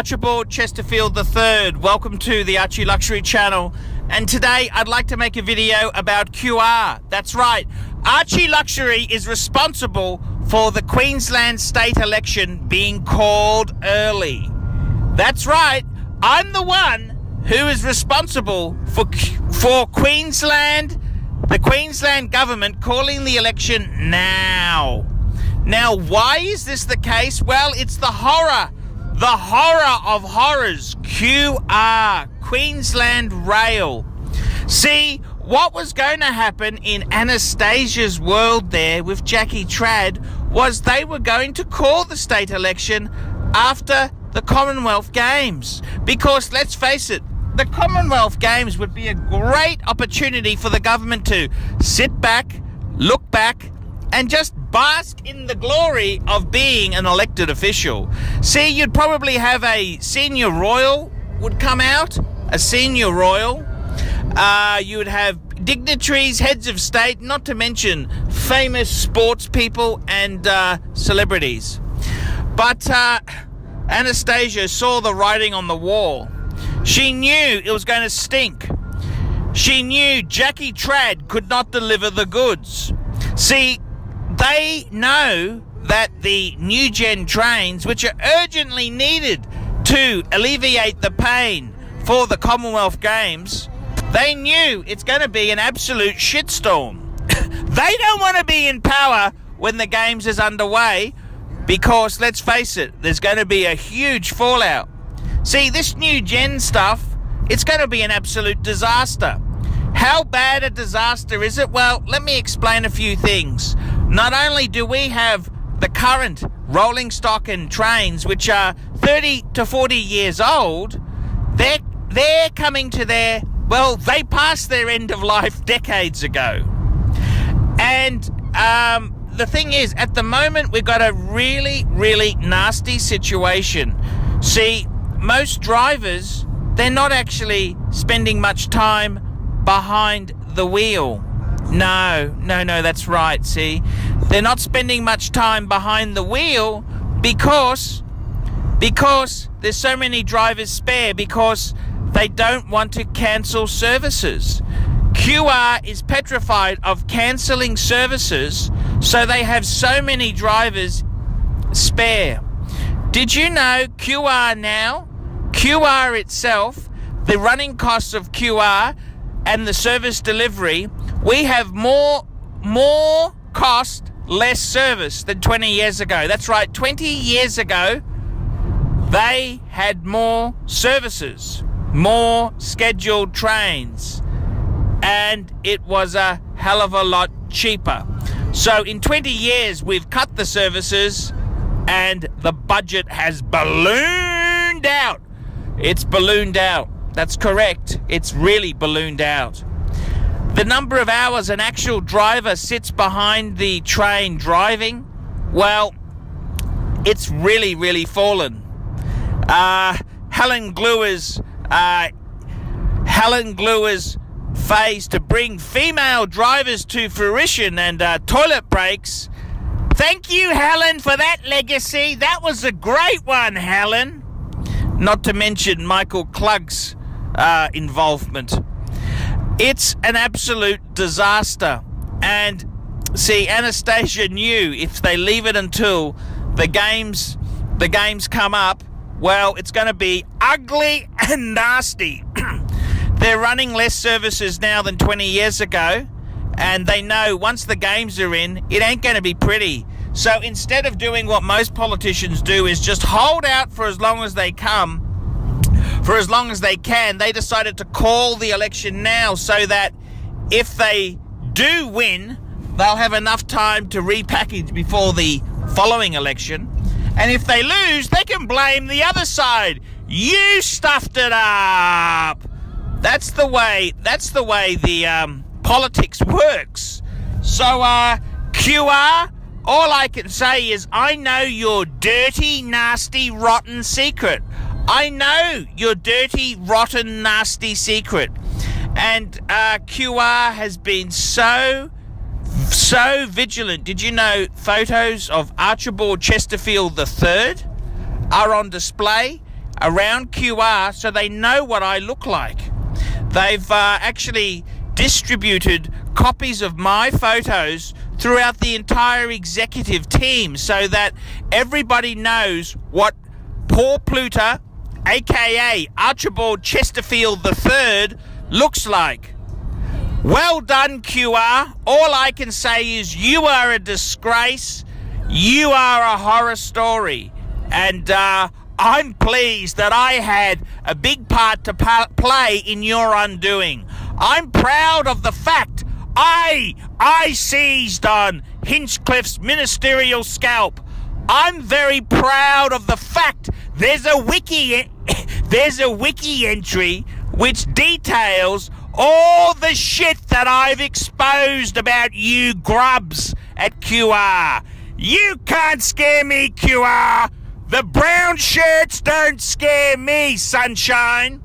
Archibald Chesterfield III. Welcome to the ArchieLuxury channel. And today I'd like to make a video about QR. That's right. ArchieLuxury is responsible for the Queensland state election being called early. That's right. I'm the one who is responsible for Queensland, the Queensland government calling the election now. Now, why is this the case? Well, it's the horror of horrors, QR, Queensland Rail. See, what was going to happen in Anastasia's world there with Jackie Trad was they were going to call the state election after the Commonwealth Games. Because, let's face it, the Commonwealth Games would be a great opportunity for the government to sit back, look back, and just bask in the glory of being an elected official. See, you'd probably have a senior royal would come out, a senior royal. You would have dignitaries, heads of state, not to mention famous sports people and celebrities. But Anastasia saw the writing on the wall. She knew it was going to stink. She knew Jackie Trad could not deliver the goods. See, they know that the new gen trains, which are urgently needed to alleviate the pain for the Commonwealth Games, they knew it's going to be an absolute shitstorm. They don't want to be in power when the Games is underway because, let's face it, there's going to be a huge fallout. See, this new gen stuff, it's going to be an absolute disaster. How bad a disaster is it? Well, let me explain a few things. Not only do we have the current rolling stock and trains, which are 30 to 40 years old, they're coming to their, well, they passed their end of life decades ago. And the thing is, at the moment, we've got a really, really nasty situation. See, most drivers, they're not actually spending much time behind the wheel. No, that's right, see. They're not spending much time behind the wheel because there's so many drivers spare, because they don't want to cancel services. QR is petrified of cancelling services, so they have so many drivers spare. Did you know QR now, QR itself, the running costs of QR and the service delivery, we have more cost, less service than 20 years ago. That's right, 20 years ago, they had more services, more scheduled trains, and it was a hell of a lot cheaper. So in 20 years, we've cut the services and the budget has ballooned out. It's ballooned out. That's correct. It's really ballooned out. The number of hours an actual driver sits behind the train driving, well, it's really, really fallen. Helen Gluer's phase to bring female drivers to fruition and toilet breaks. Thank you, Helen, for that legacy. That was a great one, Helen. Not to mention Michael Klug's involvement. It's an absolute disaster. And see, Anastasia knew if they leave it until the games come up, well, it's going to be ugly and nasty. They're running less services now than 20 years ago, and they know once the games are in, it ain't going to be pretty. So instead of doing what most politicians do, is just hold out for as long as they can, they decided to call the election now so that if they do win, they'll have enough time to repackage before the following election. And if they lose, they can blame the other side. You stuffed it up. That's the way the politics works. So, QR, all I can say is I know your dirty, nasty, rotten secret. I know your dirty, rotten, nasty secret. And QR has been so vigilant. Did you know photos of Archibald Chesterfield III are on display around QR so they know what I look like. They've actually distributed copies of my photos throughout the entire executive team so that everybody knows what Paul Pluta, aka Archibald Chesterfield III, looks like. Well done, QR. All I can say is you are a disgrace. You are a horror story. And I'm pleased that I had a big part to play in your undoing. I'm proud of the fact I seized on Hinchcliffe's ministerial scalp. I'm very proud of the fact there's a wiki entry which details all the shit that I've exposed about you grubs at QR. You can't scare me, QR. The brown shirts don't scare me, sunshine.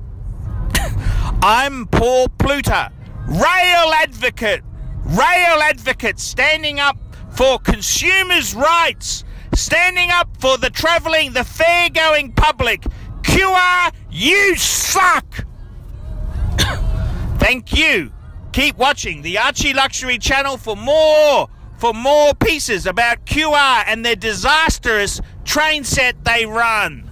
I'm Paul Pluta, rail advocate standing up for consumers' rights, standing up for the travelling, the fair-going public. QR, you suck! Thank you. Keep watching the ArchieLuxury channel for more pieces about QR and their disastrous train set they run.